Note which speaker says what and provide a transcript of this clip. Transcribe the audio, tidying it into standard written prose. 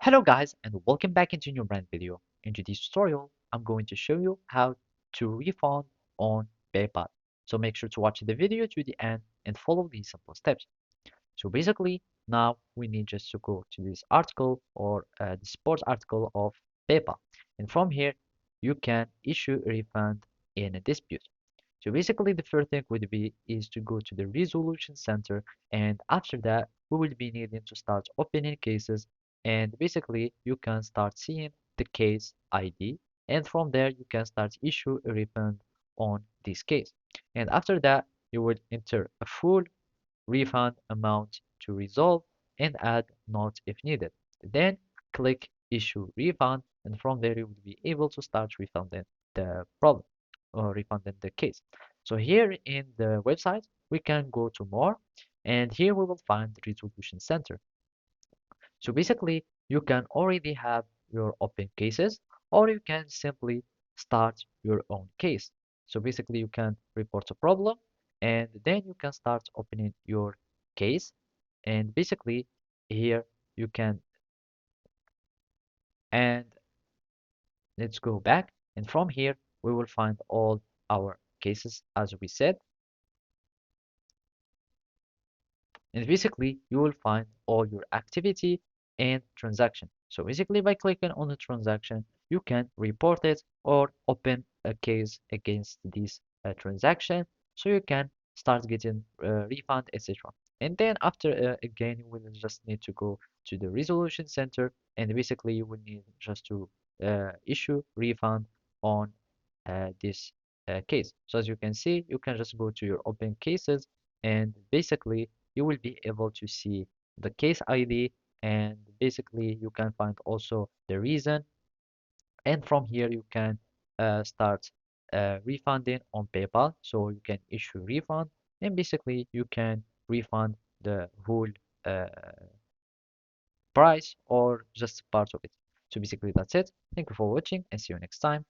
Speaker 1: Hello guys and welcome back into a new brand video. In today's tutorial, I'm going to show you how to refund on PayPal. So make sure to watch the video to the end and follow these simple steps. So basically, now we need just to go to this article or the sports article of PayPal. And from here, you can issue a refund in a dispute. So basically the first thing would be is to go to the resolution center, and after that we will be needing to start opening cases, and basically you can start seeing the case ID, and from there you can start issue a refund on this case. And after that you will enter a full refund amount to resolve and add note if needed. Then click issue refund, and from there you will be able to start refunding the problem or refunding the case. So here in the website, we can go to more, and here we will find the resolution center. So basically, you can already have your open cases, or you can simply start your own case. So basically, you can report a problem, and then you can start opening your case. And basically, here you can, and let's go back. And from here, we will find all our cases, as we said. And basically, you will find all your activity and transaction. So basically, by clicking on the transaction, you can report it or open a case against this transaction, so you can start getting refund, etc. And then after, again, you will just need to go to the resolution center, and basically you will need just to issue refund on this case. So as you can see, you can just go to your open cases, and basically you will be able to see the case ID, and basically you can find also the reason, and from here you can start refunding on PayPal. So you can issue refund, and basically you can refund the whole uh, price or just part of it. So basically that's it. Thank you for watching and see you next time.